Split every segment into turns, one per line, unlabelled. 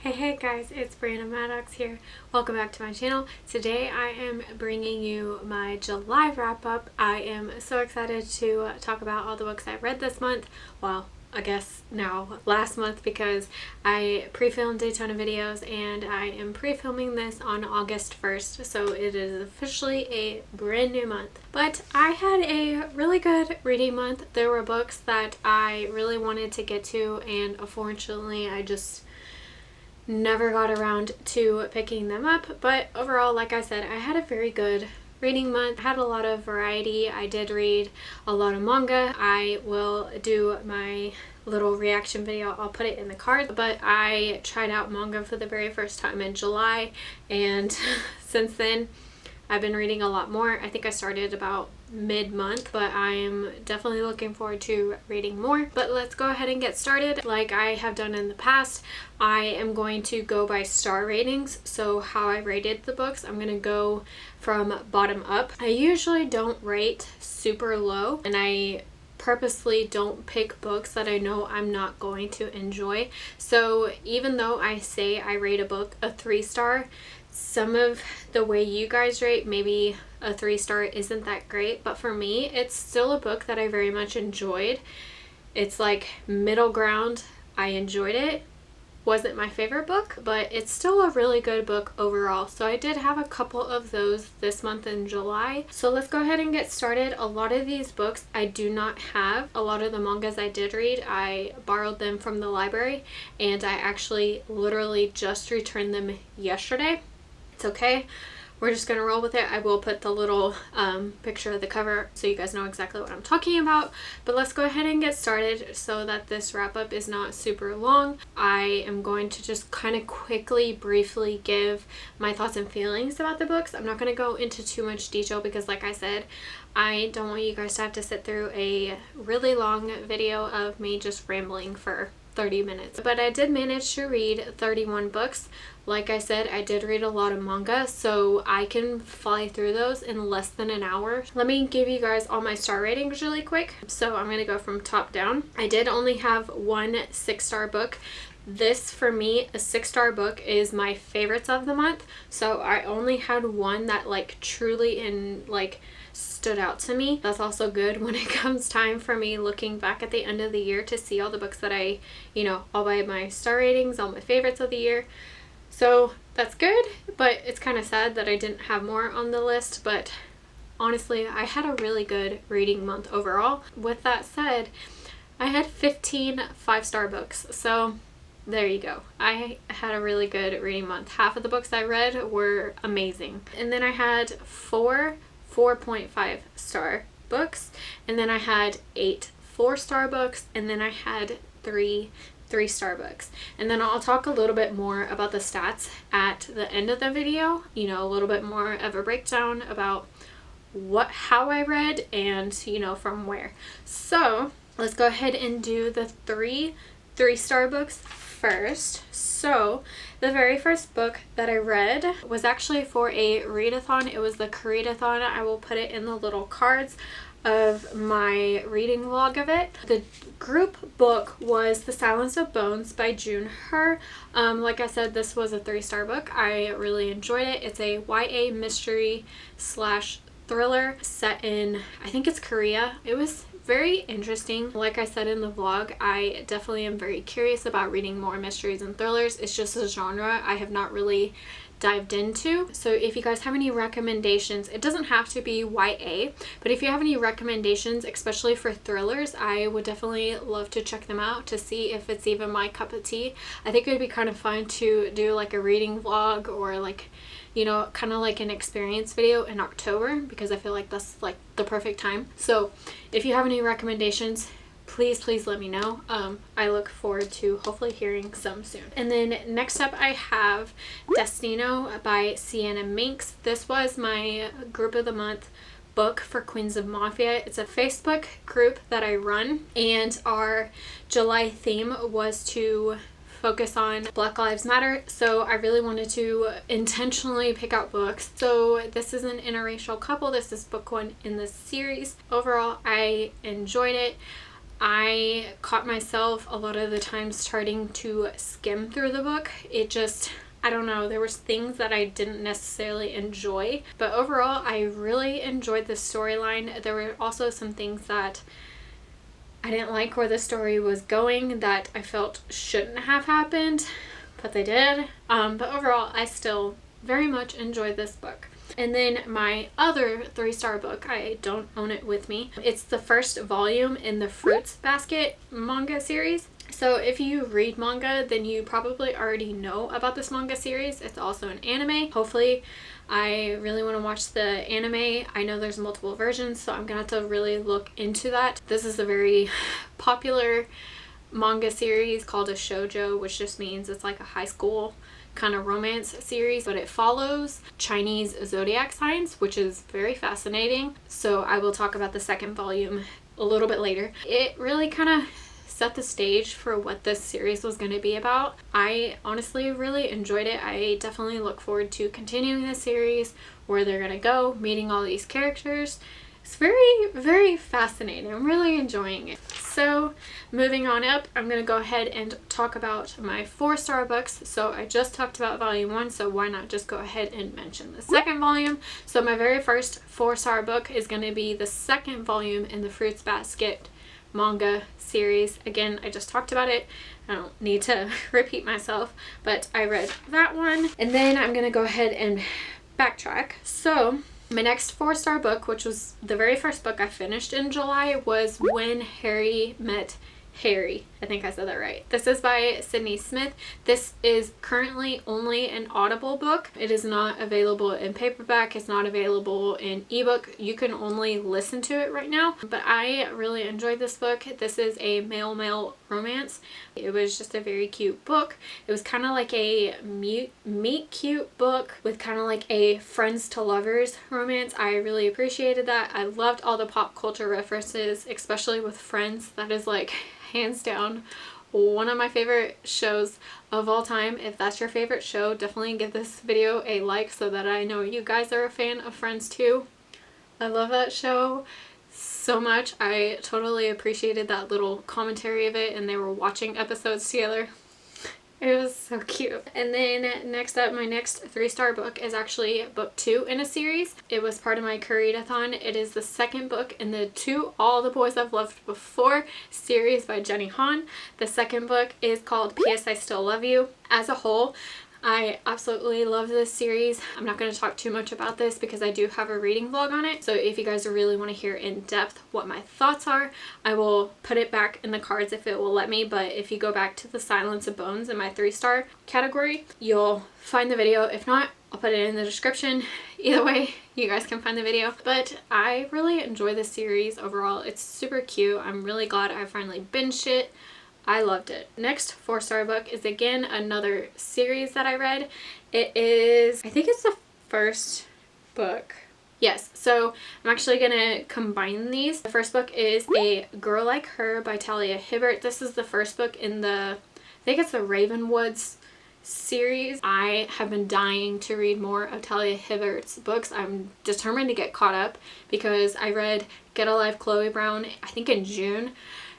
Hey guys, it's Brianna Maddox here. Welcome back to my channel. Today I am bringing you my July wrap up. I am so excited to talk about all the books I read this month. Well, I guess now last month, because I pre-filmed Daytona videos and I am pre-filming this on August 1st, so it is officially a brand new month. But I had a really good reading month. There were books that I really wanted to get to, and unfortunately I just never got around to picking them up. But overall, like I said, I had a very good reading month. I had a lot of variety. I did read a lot of manga. I will do my little reaction video. I'll put it in the cards. But I tried out manga for the very first time in July, and since then I've been reading a lot more. I think I started about mid-month, but I am definitely looking forward to reading more. But let's go ahead and get started. Like I have done in the past, I am going to go by star ratings. So how I rated the books, I'm going to go from bottom up. I usually don't rate super low, and I purposely don't pick books that I know I'm not going to enjoy. So even though I say I rate a book a 3-star, some of the way you guys rate, maybe a 3-star isn't that great, but for me it's still a book that I very much enjoyed. It's like middle ground. I enjoyed it. Wasn't my favorite book, but it's still a really good book overall. So I did have a couple of those this month in July. So let's go ahead and get started. A lot of these books I do not have. A lot of the mangas I did read, I borrowed them from the library, and I actually literally just returned them yesterday. It's okay. We're just gonna roll with it. I will put the little picture of the cover so you guys know exactly what I'm talking about. But let's go ahead and get started so that this wrap up is not super long. I am going to just kind of quickly, briefly give my thoughts and feelings about the books. I'm not going to go into too much detail because, like I said, I don't want you guys to have to sit through a really long video of me just rambling for 30 minutes. But I did manage to read 31 books. Like I said, I did read a lot of manga, so I can fly through those in less than an hour. Let me give you guys all my star ratings really quick. So I'm going to go from top down. I did only have one 6-star book. This, for me, a 6-star book is my favorites of the month. So I only had one that truly stood out to me. That's also good when it comes time for me looking back at the end of the year to see all the books that I, all by my star ratings, all my favorites of the year. So that's good, but it's kind of sad that I didn't have more on the list. But honestly, I had a really good reading month overall. With that said, I had 15 5-star books. So there you go. I had a really good reading month. Half of the books I read were amazing. And then I had 4 4.5-star books, and then I had 8 4-star books, and then I had 3 3-star books. And then I'll talk a little bit more about the stats at the end of the video, a little bit more of a breakdown about how I read and from where. So let's go ahead and do the 3 3-star books first. So the very first book that I read was actually for a readathon. It was the Koreadathon. I will put it in the little cards of my reading vlog of it. The group book was The Silence of Bones by June Her. Like I said, this was a 3-star book. I really enjoyed it. It's a YA mystery / thriller set in, I think it's Korea. It was very interesting. Like I said in the vlog, I definitely am very curious about reading more mysteries and thrillers. It's just a genre I have not really dived into. So if you guys have any recommendations, it doesn't have to be YA, but if you have any recommendations, especially for thrillers, I would definitely love to check them out to see if it's even my cup of tea. I think it would be kind of fun to do like a reading vlog or kind of like an experience video in October, because I feel like that's like the perfect time. So if you have any recommendations, please let me know. I look forward to hopefully hearing some soon. And then next up I have Destino by Sienna Minks. This was my group of the month book for Queens of Mafia. It's a Facebook group that I run, and our July theme was to focus on Black Lives Matter, so I really wanted to intentionally pick out books. So this is an interracial couple. This is book 1 in this series. Overall, I enjoyed it. I caught myself a lot of the time starting to skim through the book. It just, I don't know, there was things that I didn't necessarily enjoy, but overall I really enjoyed the storyline. There were also some things that I didn't like where the story was going that I felt shouldn't have happened, but they did. But overall, I still very much enjoyed this book. And then my other 3-star book, I don't own it with me. It's the first volume in the Fruits Basket manga series. So if you read manga, then you probably already know about this manga series. It's also an anime. Hopefully, I really want to watch the anime. I know there's multiple versions, so I'm gonna have to really look into that. This is a very popular manga series called a shoujo, which just means it's like a high school kind of romance series, but it follows Chinese zodiac signs, which is very fascinating. So I will talk about the second volume a little bit later. It really kind of set the stage for what this series was going to be about. I honestly really enjoyed it. I definitely look forward to continuing this series, where they're going to go, meeting all these characters. It's very, very fascinating. I'm really enjoying it. So moving on up, I'm going to go ahead and talk about my 4-star books. So I just talked about volume 1, so why not just go ahead and mention the second volume. So my very first 4-star book is going to be the second volume in the Fruits Basket manga series. Again, I just talked about it. I don't need to repeat myself, but I read that one. And then I'm going to go ahead and backtrack. So my next 4-star book, which was the very first book I finished in July, was When Harry Met Harry. I think I said that right. This is by Sydney Smith. This is currently only an Audible book. It is not available in paperback. It's not available in ebook. You can only listen to it right now. But I really enjoyed this book. This is a male-male romance. It was just a very cute book. It was kind of like a meet cute book with kind of like a friends to lovers romance. I really appreciated that. I loved all the pop culture references, especially with Friends. That is like hands down one of my favorite shows of all time. If that's your favorite show, definitely give this video a like so that I know you guys are a fan of Friends too. I love that show so much. I totally appreciated that little commentary of it, and they were watching episodes together. It was so cute. And then next up, my next 3-star book is actually book 2 in a series. It was part of my Readathon. It is the second book in the To All the Boys I've Loved Before series by Jenny Han. The second book is called P.S. I Still Love You. As a whole, I absolutely love this series. I'm not going to talk too much about this because I do have a reading vlog on it. So if you guys really want to hear in depth what my thoughts are, I will put it back in the cards if it will let me. But if you go back to the Silence of Bones in my 3-star category, you'll find the video. If not, I'll put it in the description. Either way, you guys can find the video. But I really enjoy this series overall. It's super cute. I'm really glad I finally binged it. I loved it. Next 4-star book is again another series that I read. It is, I think it's the first book. Yes, so I'm actually gonna combine these. The first book is A Girl Like Her by Talia Hibbert. This is the first book in the, I think it's the Ravenwoods series. I have been dying to read more of Talia Hibbert's books. I'm determined to get caught up because I read Get a Life Chloe Brown, I think in June.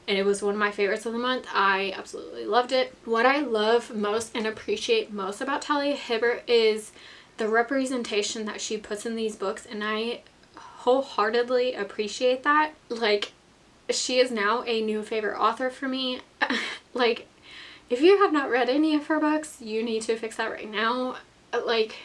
And it was one of my favorites of the month. I absolutely loved it. What I love most and appreciate most about Talia Hibbert is the representation that she puts in these books, and I wholeheartedly appreciate that. Like, she is now a new favorite author for me. Like, if you have not read any of her books, you need to fix that right now. Like,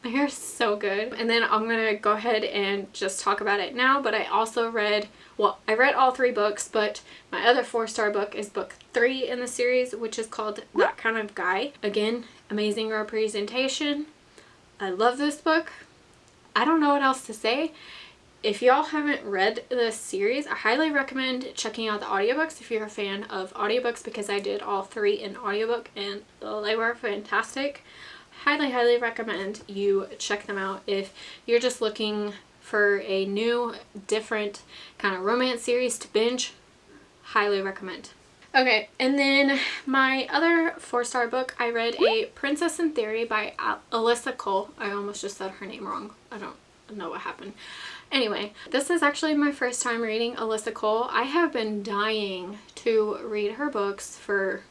they're so good. And then I'm gonna go ahead and just talk about it now, but I also read, well, I read all 3 books, but my other 4-star book is book 3 in the series, which is called That Kind of Guy. Again, amazing representation. I love this book. I don't know what else to say. If y'all haven't read this series, I highly recommend checking out the audiobooks if you're a fan of audiobooks, because I did all 3 in audiobook and they were fantastic. Highly, highly recommend you check them out if you're just looking for a new, different kind of romance series to binge. Highly recommend. Okay, and then my other 4-star book, I read A Princess in Theory by Alyssa Cole. I almost just said her name wrong. I don't know what happened. Anyway, this is actually my first time reading Alyssa Cole. I have been dying to read her books for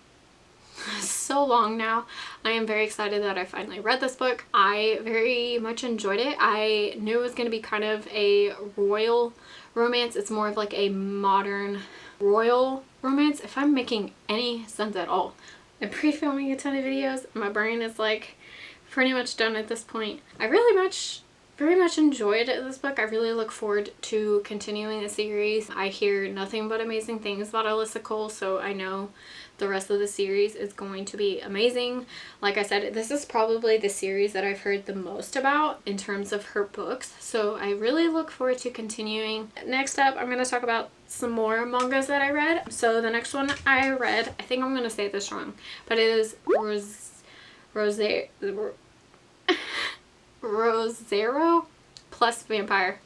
so long now. I am very excited that I finally read this book. I very much enjoyed it. I knew it was going to be kind of a royal romance. It's more of like a modern royal romance, if I'm making any sense at all. I'm pre-filming a ton of videos. My brain is like pretty much done at this point. I very much enjoyed this book. I really look forward to continuing the series. I hear nothing but amazing things about Alyssa Cole, so I know the rest of the series is going to be amazing. Like I said, this is probably the series that I've heard the most about in terms of her books, so I really look forward to continuing. Next up, I'm going to talk about some more mangas that I read. So the next one I read, I think I'm going to say this wrong, but it is Rosero plus Vampire.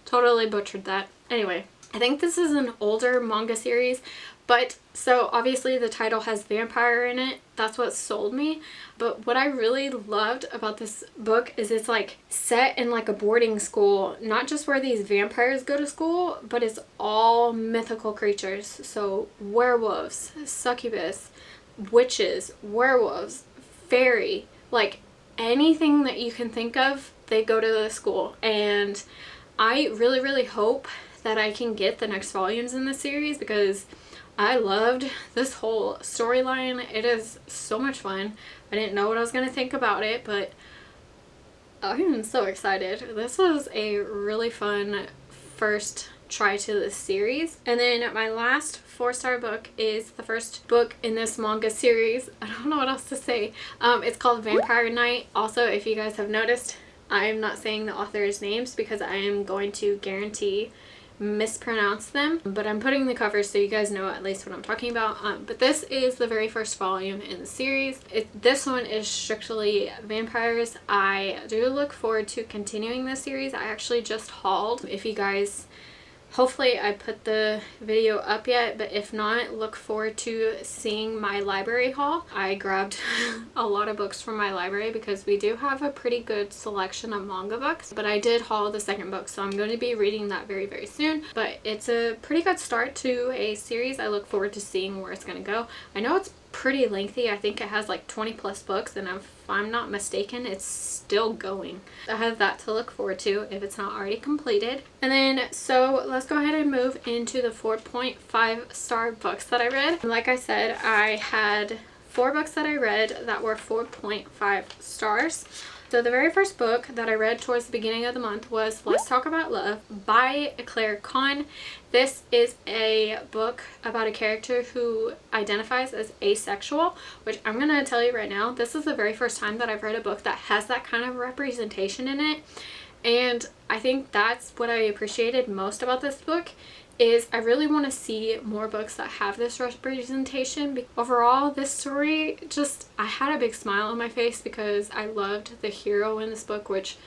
Totally butchered that. Anyway, I think this is an older manga series, but so obviously the title has vampire in it. That's what sold me. But what I really loved about this book is it's like set in like a boarding school, not just where these vampires go to school, but it's all mythical creatures. So werewolves, succubus, witches, werewolves, fairy, like anything that you can think of, they go to the school. And I really hope that I can get the next volumes in this series because I loved this whole storyline. It is so much fun. I didn't know what I was going to think about it, but I'm so excited. This was a really fun first try to this series. And then my last 4-star book is the first book in this manga series. I don't know what else to say. It's called Vampire Night. Also, if you guys have noticed, I'm not saying the author's names because I am going to guarantee mispronounce them, but I'm putting the cover so you guys know at least what I'm talking about. But this is the very first volume in the series. This one is strictly vampires. I do look forward to continuing this series. I actually just hauled. If you guys, hopefully I put the video up yet, but if not, look forward to seeing my library haul. I grabbed a lot of books from my library because we do have a pretty good selection of manga books, but I did haul the second book, so I'm going to be reading that very soon. But it's a pretty good start to a series. I look forward to seeing where it's going to go. I know it's pretty lengthy. I think it has like 20 plus books, and if I'm not mistaken, it's still going. I have that to look forward to if it's not already completed. And then so let's go ahead and move into the 4.5-star books that I read. Like I said, I had 4 books that I read that were 4.5 stars. So the very first book that I read towards the beginning of the month was Let's Talk About Love by Claire Kahn. This is a book about a character who identifies as asexual, which I'm going to tell you right now, this is the very first time that I've read a book that has that kind of representation in it. And I think that's what I appreciated most about this book, is I really want to see more books that have this representation. Overall, this story just, I had a big smile on my face because I loved the hero in this book, which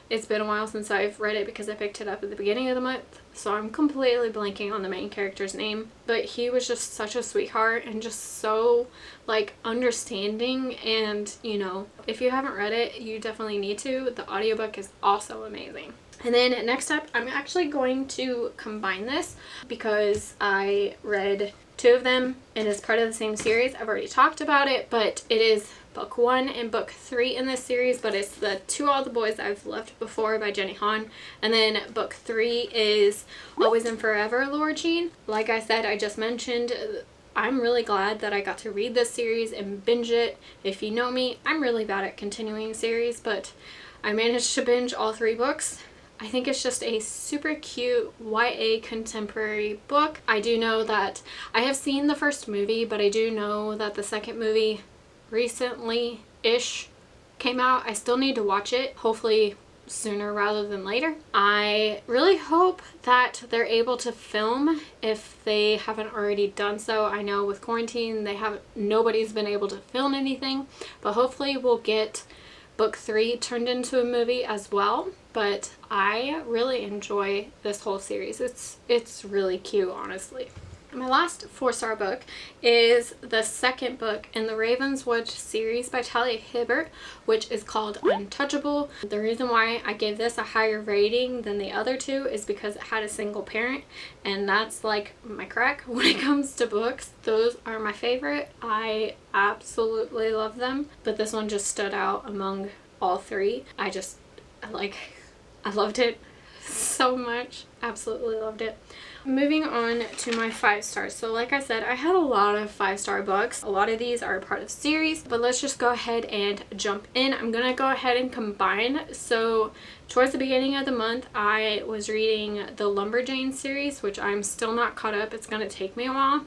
it's been a while since I've read it because I picked it up at the beginning of the month, so I'm completely blanking on the main character's name, but he was just such a sweetheart and just so like understanding. And you know, if you haven't read it, you definitely need to. The audiobook is also amazing. And then next up, I'm actually going to combine this because I read 2 of them and it's part of the same series. I've already talked about it, but it is book 1 and book 3 in this series, but it's the To All the Boys I've Loved Before by Jenny Han. And then book 3 is Always and Forever, Laura Jean. Like I said, I just mentioned, I'm really glad that I got to read this series and binge it. If you know me, I'm really bad at continuing series, but I managed to binge all 3 books. I think it's just a super cute YA contemporary book. I do know that I have seen the first movie, but I do know that the second movie recently-ish came out. I still need to watch it, hopefully sooner rather than later. I really hope that they're able to film if they haven't already done so. I know with quarantine nobody's been able to film anything, but hopefully we'll get book 3 turned into a movie as well. But I really enjoy this whole series. It's really cute, honestly. My last 4-star book is the second book in the Ravenswood series by Talia Hibbert, which is called Untouchable. The reason why I gave this a higher rating than the other two is because it had a single parent, and that's like my crack when it comes to books. Those are my favorite. I absolutely love them, but this one just stood out among all three. I loved it so much. Absolutely loved it. Moving on to my 5 stars. So like I said, I had a lot of 5-star books. A lot of these are a part of series, but let's just go ahead and jump in. I'm gonna go ahead and combine. So towards the beginning of the month, I was reading the Lumberjanes series, which I'm still not caught up. It's gonna take me a while.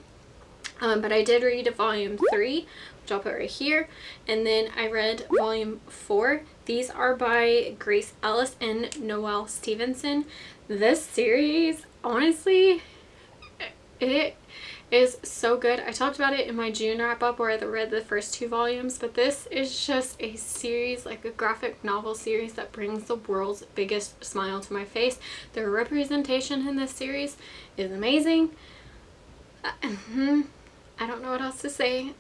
But I did read volume 3, which I'll put right here. And then I read volume 4. These are by Grace Ellis and Noelle Stevenson. This series, honestly, it is so good. I talked about it in my June wrap up where I read the first 2 volumes, but this is just a series, like a graphic novel series that brings the world's biggest smile to my face. The representation in this series is amazing. I don't know what else to say.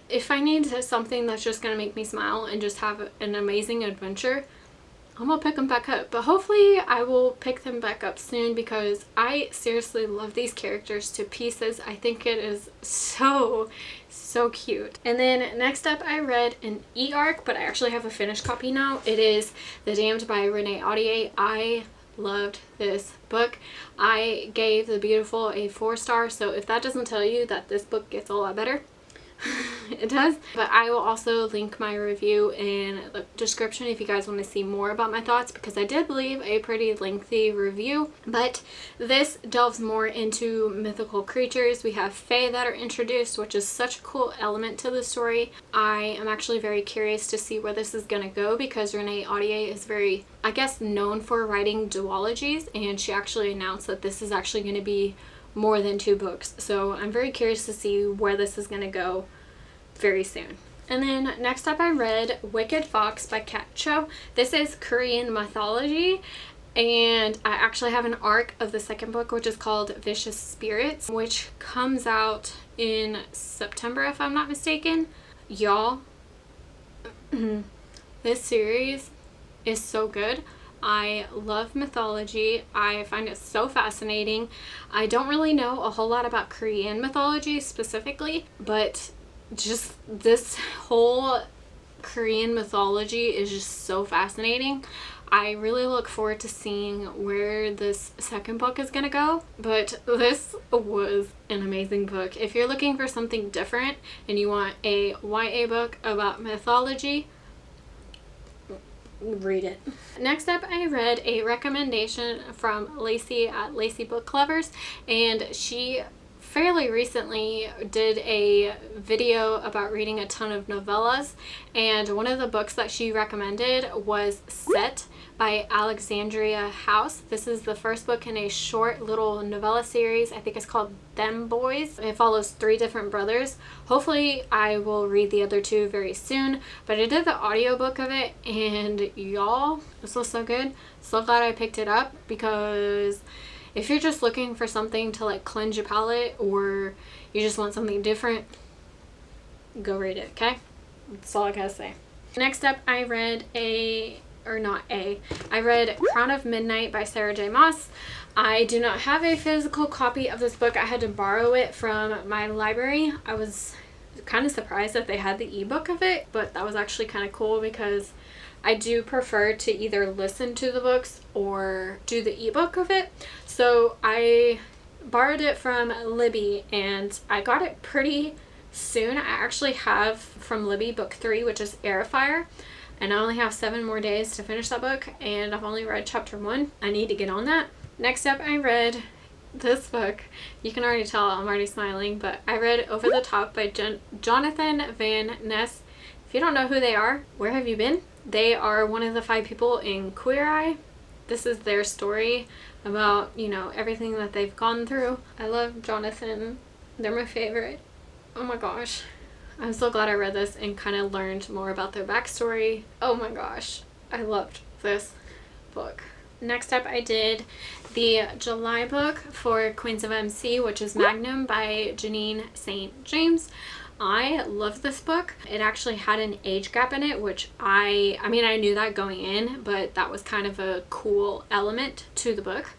If I need something that's just going to make me smile and just have an amazing adventure, I'm gonna pick them back up. But hopefully I will pick them back up soon because I seriously love these characters to pieces. I think it is so cute. And then next up I read an e-arc, but I actually have a finished copy now. It is The Damned by Renee Audier. I loved this book. I gave The Beautiful a 4-star, so if that doesn't tell you that this book gets a lot better, it does. But I will also link my review in the description if you guys want to see more about my thoughts, because I did leave a pretty lengthy review. But this delves more into mythical creatures. We have fae that are introduced, which is such a cool element to the story. I am actually very curious to see where this is going to go, because Renee Audier is very, I guess, known for writing duologies, and she actually announced that this is actually going to be more than 2 books. So I'm very curious to see where this is going to go very soon. And then next up I read Wicked Fox by Kat Cho. This is Korean mythology, and I actually have an arc of the second book, which is called Vicious Spirits, which comes out in September if I'm not mistaken. Y'all, this series is so good. I love mythology. I find it so fascinating. I don't really know a whole lot about Korean mythology specifically, but just this whole Korean mythology is just so fascinating. I really look forward to seeing where this second book is gonna go, but this was an amazing book. If you're looking for something different and you want a YA book about mythology, read it. Next up I read a recommendation from Lacey at Lacey Book Lovers, and she fairly recently did a video about reading a ton of novellas, and one of the books that she recommended was Set by Alexandria House. This is the first book in a short little novella series. I think it's called Them Boys. It follows 3 different brothers. Hopefully I will read the other 2 very soon, but I did the audiobook of it, and y'all, this was so good. So glad I picked it up, because if you're just looking for something to like cleanse your palate, or you just want something different, go read it, okay? That's all I gotta say. Next up I read I read Crown of Midnight by Sarah J. Maas. I do not have a physical copy of this book. I had to borrow it from my library. I was kind of surprised that they had the ebook of it, but that was actually kind of cool because I do prefer to either listen to the books or do the ebook of it. So I borrowed it from Libby and I got it pretty soon. I actually have from Libby book 3, which is Airfire, and I only have 7 more days to finish that book, and I've only read chapter 1. I need to get on that. Next up I read this book. You can already tell I'm already smiling, but I read Over the Top by Jonathan Van Ness. If you don't know who they are, where have you been? They are one of the 5 people in Queer Eye. This is their story about, you know, everything that they've gone through. I love Jonathan. They're my favorite. Oh my gosh. I'm so glad I read this and kind of learned more about their backstory. Oh my gosh. I loved this book. Next up, I did the July book for Queens of MC, which is Magnum by Janine St. James. I love this book. It actually had an age gap in it, which I mean, I knew that going in, but that was kind of a cool element to the book.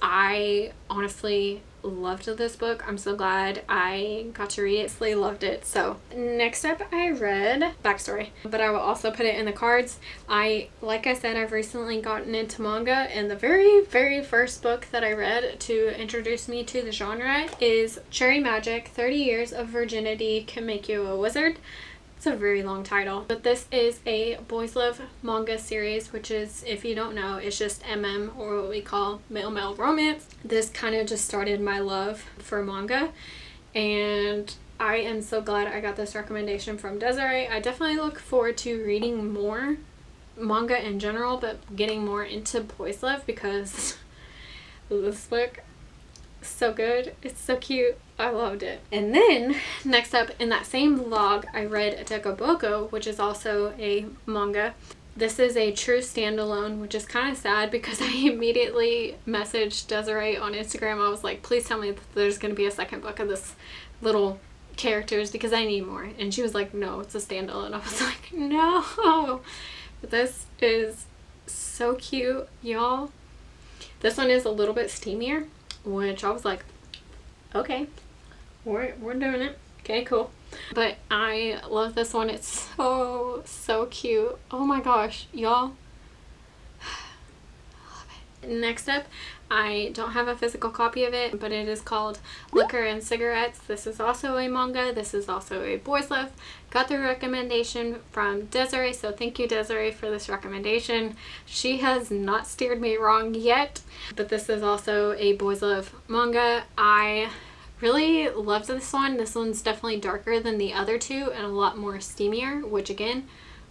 I honestly loved this book. I'm so glad I got to read it. I loved it. So next up, I read backstory, but I will also put it in the cards. Like I said, I've recently gotten into manga, and the very first book that I read to introduce me to the genre is Cherry Magic: 30 Years of Virginity Can Make You a Wizard. It's a very long title, but this is a boys love manga series, which is, if you don't know, it's just MM, or what we call male romance. This kind of just started my love for manga, and I am so glad I got this recommendation from Desiree. I definitely look forward to reading more manga in general, but getting more into boys love, because this book is so good. It's so cute. I loved it. And then next up in that same vlog, I read Adekaboko, which is also a manga. This is a true standalone, which is kind of sad because I immediately messaged Desiree on Instagram. I was like, please tell me that there's going to be a second book of this little characters because I need more. And she was like, no, it's a standalone. I was like, no. But this is so cute, y'all. This one is a little bit steamier, which I was like, okay. We're doing it. Okay, cool. But I love this one. It's so cute. Oh my gosh, y'all. I love it. Next up, I don't have a physical copy of it, but it is called Liquor and Cigarettes. This is also a manga. This is also a boys love. Got the recommendation from Desiree, so thank you, Desiree, for this recommendation. She has not steered me wrong yet, but this is also a boys love manga. I really loved this one. This one's definitely darker than the other two and a lot more steamier, which again,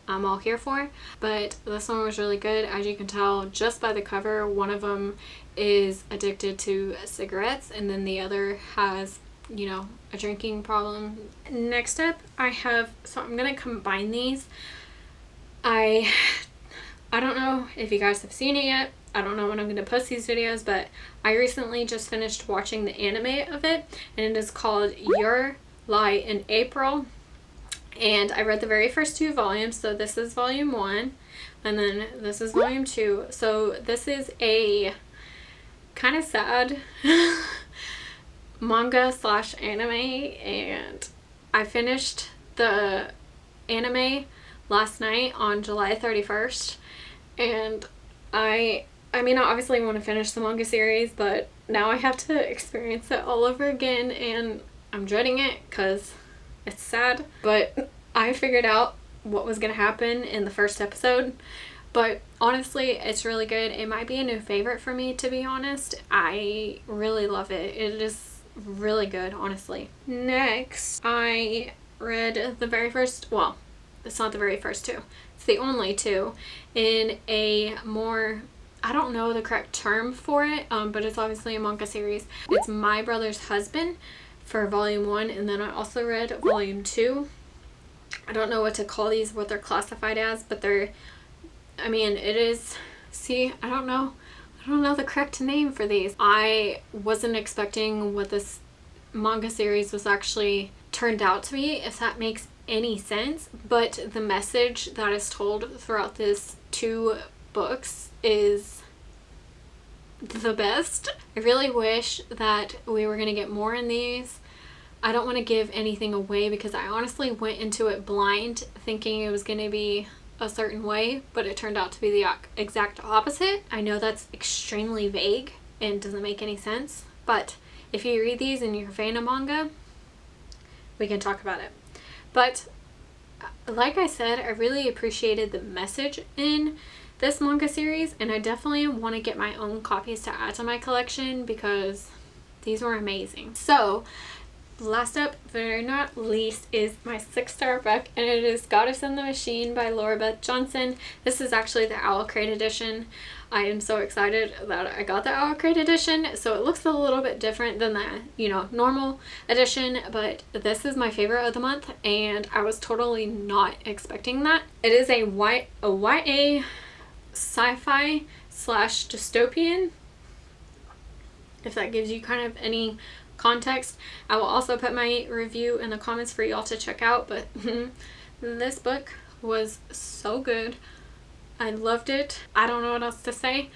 I'm all here for. But this one was really good. As you can tell just by the cover, one of them is addicted to cigarettes and then the other has, you know, a drinking problem. Next up, I have, so I'm gonna combine these. I don't know if you guys have seen it yet. I don't know when I'm going to post these videos, but I recently just finished watching the anime of it, and it is called Your Lie in April. And I read the very first 2 volumes, so this is volume 1, and then this is volume 2. So this is a kind of sad manga slash anime, and I finished the anime last night on July 31st, and I mean, I obviously want to finish the manga series, but now I have to experience it all over again, and I'm dreading it because it's sad. But I figured out what was going to happen in the first episode, but honestly, it's really good. It might be a new favorite for me, to be honest. I really love it. It is really good, honestly. Next, I read the very first, well, it's not the very first 2. It's the only 2 in a more, I don't know the correct term for it, but it's obviously a manga series. It's My Brother's Husband for volume 1, and then I also read volume 2. I don't know what to call these, what they're classified as, but they're, I mean, it is, see, I don't know the correct name for these. I wasn't expecting what this manga series was actually turned out to be, if that makes any sense, but the message that is told throughout this 2 books is the best. I really wish that we were going to get more in these. I don't want to give anything away because I honestly went into it blind thinking it was going to be a certain way, but it turned out to be the exact opposite. I know that's extremely vague and doesn't make any sense, but if you read these and you're a fan of manga, we can talk about it. But like I said, I really appreciated the message in this manga series, and I definitely want to get my own copies to add to my collection because these were amazing. So last up, but not least, is my 6-star book, and it is Goddess in the Machine by Laura Beth Johnson. This is actually the Owl Crate edition. I am so excited that I got the Owl Crate edition. So it looks a little bit different than the, you know, normal edition, but this is my favorite of the month, and I was totally not expecting that. It is a YA sci-fi slash dystopian, if that gives you kind of any context. I will also put my review in the comments for y'all to check out, but this book was so good. I loved it. I don't know what else to say.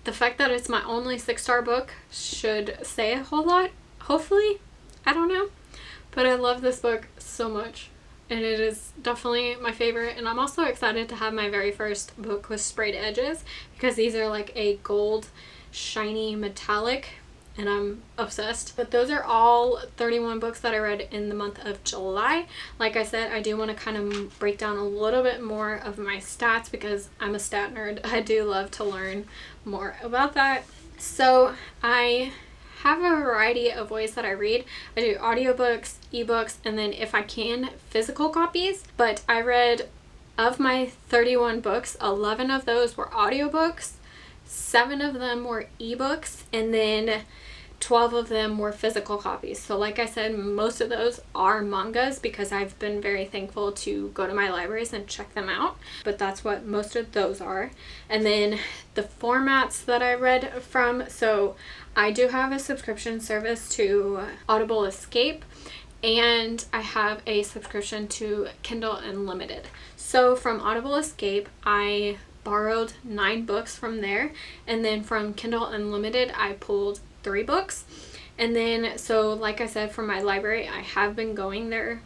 The fact that it's my only 6-star book should say a whole lot, hopefully. I don't know. But I love this book so much, and it is definitely my favorite. And I'm also excited to have my very first book with sprayed edges, because these are like a gold shiny metallic, and I'm obsessed. But those are all 31 books that I read in the month of July. Like I said, I do want to kind of break down a little bit more of my stats, because I'm a stat nerd. I do love to learn more about that. So I have a variety of ways that I read. I do audiobooks, ebooks, and then if I can, physical copies. But I read, of my 31 books, 11 of those were audiobooks, 7 of them were ebooks, and then 12 of them were physical copies. So like I said, most of those are mangas, because I've been very thankful to go to my libraries and check them out. But that's what most of those are. And then the formats that I read from, so I do have a subscription service to Audible Escape, and I have a subscription to Kindle Unlimited. So from Audible Escape, I borrowed 9 books from there, and then from Kindle Unlimited I pulled 3 books. And then, so like I said, for my library, I have been going there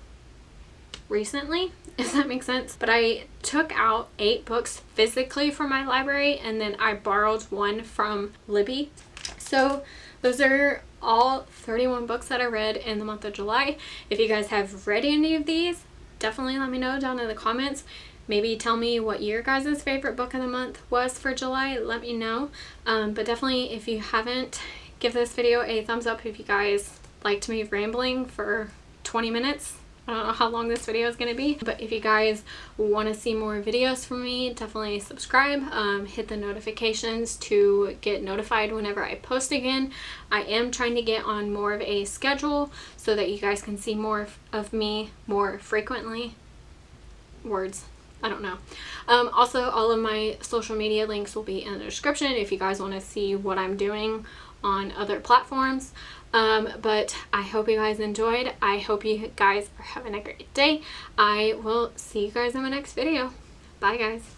recently, if that makes sense. But I took out 8 books physically from my library, and then I borrowed 1 from Libby. So those are all 31 books that I read in the month of July. If you guys have read any of these, definitely let me know down in the comments. Maybe tell me what your guys' favorite book of the month was for July. Let me know. But definitely, if you haven't, give this video a thumbs up if you guys liked me rambling for 20 minutes. I don't know how long this video is going to be, but if you guys want to see more videos from me, definitely subscribe. Hit the notifications to get notified whenever I post again. I am trying to get on more of a schedule so that you guys can see more of me more frequently. Words. I don't know. Also, all of my social media links will be in the description if you guys want to see what I'm doing on other platforms. But I hope you guys enjoyed. I hope you guys are having a great day. I will see you guys in my next video. Bye guys.